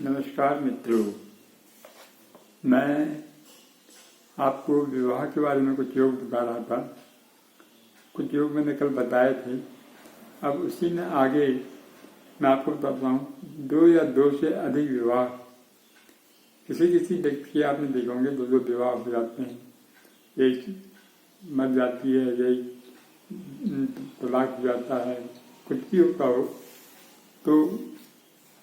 नमस्कार मित्रों, मैं आपको विवाह के बारे में कुछ योग बता रहा था। कुछ योग मैंने कल बताए थे। अब उसी में आगे मैं आपको बताता हूँ, 2 या 2 से अधिक विवाह। किसी व्यक्ति के आपने देखे होंगे 2 विवाह हो जाते हैं, एक मर जाती है, एक तलाक हो जाता है, कुछ भी होता हो। तो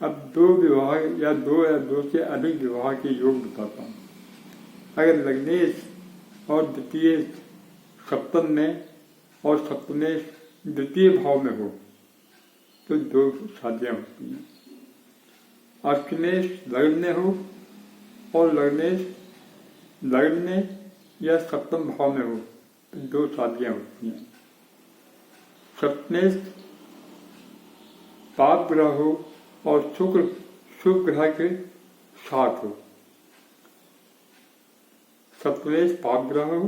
अब 2 विवाह या 2 से अधिक विवाह के योग बताता हूँ। अगर लग्नेश और द्वितीय सप्तम में और सप्तमेश द्वितीय भाव में हो तो 2 शादियाँ होती हैं। अष्टमेश लग्न में हो और लग्नेश लग्न में या सप्तम भाव में हो तो 2 शादियाँ होती हैं। सप्तमेश पाप ग्रह हो और शुक्र शुभ ग्रह के साथ हो। सप्तमेश पाप ग्रह हो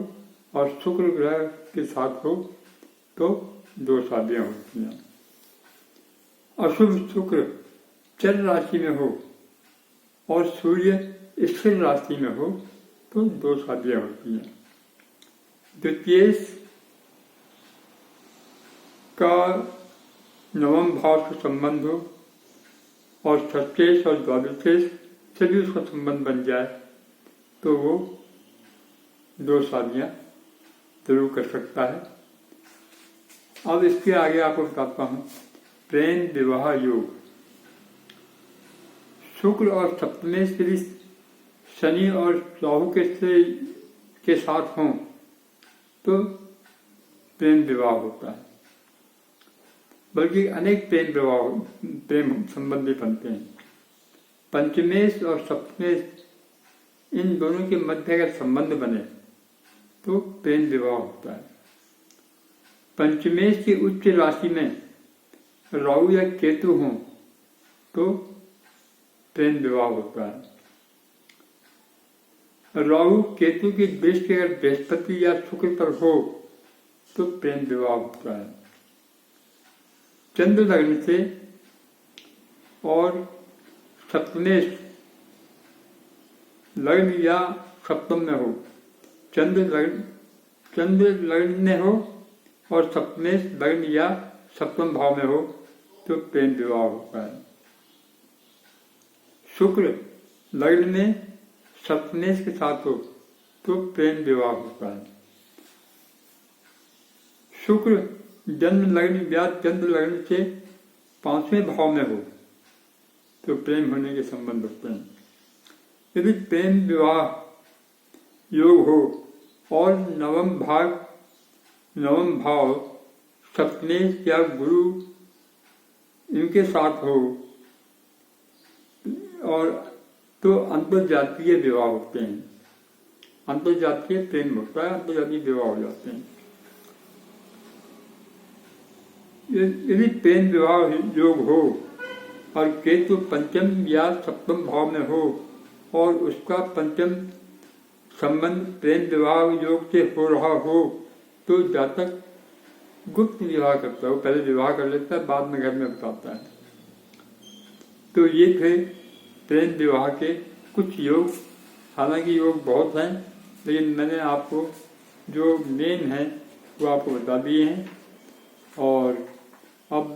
और शुक्र ग्रह के साथ हो तो 2 शादियां होती हैं। अशुभ शुक्र चर राशि में हो और सूर्य स्थिर राशि में हो तो 2 शादियां होती हैं। द्वितीय का 9वें भाव से संबंध हो और षष्ठेश और द्वादशेश से भी उसका संबंध बन जाए तो वो 2 शादियां जरूर कर सकता है। अब इसके आगे आपको बताता हूँ प्रेम विवाह योग। शुक्र और सप्तमेश के शनि और राहु के साथ हों तो प्रेम विवाह होता है। बल्कि अनेक प्रेम संबंधी बनते हैं। पंचमेश और सप्तमेश इन दोनों के मध्य अगर संबंध बने तो प्रेम विवाह होता है। पंचमेश की उच्च राशि में राहु या केतु हों तो प्रेम विवाह होता है। राहु केतु की दृष्टि अगर बृहस्पति या शुक्र पर हो तो प्रेम विवाह होता है। चंद्र लग्न से और सप्तमेश लग्न या सप्तम में हो, चंद्र लग्न में हो और सप्तमेश लग्न या सप्तम भाव में हो तो प्रेम विवाह होता है। शुक्र लग्न में सप्तमेश के साथ हो तो प्रेम विवाह होता है। शुक्र जन्म लग्न या चंद्र लग्न से 5वें भाव में हो तो प्रेम होने के संबंध होते हैं। यदि प्रेम विवाह योग हो और नवम भाव सप्तमेश या गुरु इनके साथ हो और तो अंतर्जातीय विवाह होते हैं। अंतर्जातीय प्रेम होता है, अंतर्जातीय विवाह हो जाते हैं। यदि प्रेम विवाह योग हो और केतु पंचम या सप्तम भाव में हो और उसका पंचम संबंध प्रेम विवाह योग से हो रहा हो तो जातक गुप्त विवाह करता है। वो पहले विवाह कर लेता है, बाद में घर में बताता है। तो ये थे प्रेम विवाह के कुछ योग। हालांकि योग बहुत हैं, लेकिन मैंने आपको जो मेन है वो आपको बता दिए हैं। और अब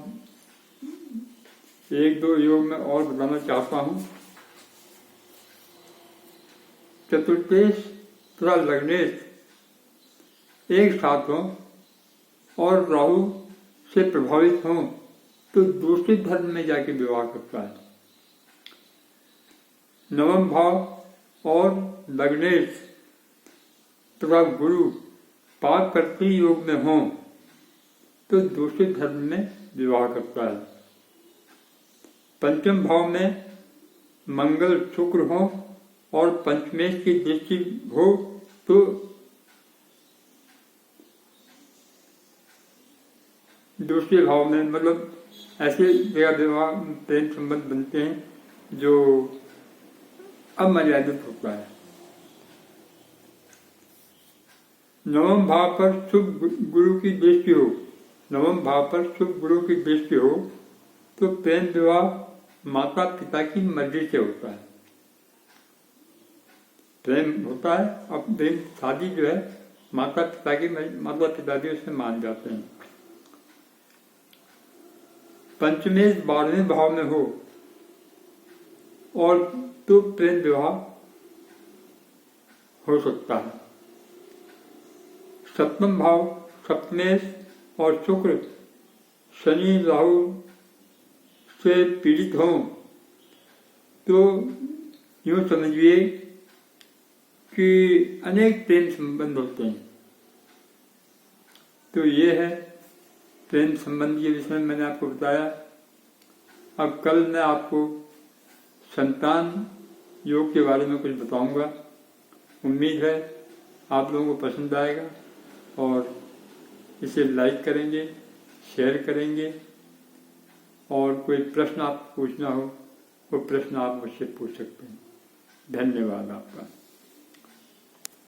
1-2 योग में और बताना चाहता हूँ। चतुर्थेश तथा लग्नेश एक साथ हों और राहु से प्रभावित हों तो दूसरे धर्म में जाके विवाह करता है। 9वें भाव और लग्नेश तथा गुरु पाक करते योग में हों तो दूसरे धर्म में विवाह करता है। पंचम भाव में मंगल शुक्र हो और पंचमेश की दृष्टि हो तो दूसरे भाव में, मतलब ऐसे विवाह प्रेम संबंध बनते हैं जो अमर्यादित होता है। 9वें भाव पर शुभ गुरु की दृष्टि हो, 9वें भाव पर शुभ गुरु की दृष्टि हो तो प्रेम विवाह माता पिता की मर्जी से होता है। प्रेम होता है, अब प्रेम शादी जो है माता पिता भी उसमें मान जाते हैं। पंचमेश 12वें भाव में हो और तो प्रेम विवाह हो सकता है। सप्तम भाव सप्तमेश और शुक्र शनि राहु से पीड़ित हों तो यूँ समझिए कि अनेक प्रेम संबंध होते हैं। तो ये है प्रेम संबंध के विषय में मैंने आपको बताया। अब कल मैं आपको संतान योग के बारे में कुछ बताऊंगा। उम्मीद है आप लोगों को पसंद आएगा और इसे लाइक करेंगे, शेयर करेंगे और कोई प्रश्न आप पूछना हो वो प्रश्न आप मुझसे पूछ सकते हैं। धन्यवाद आपका।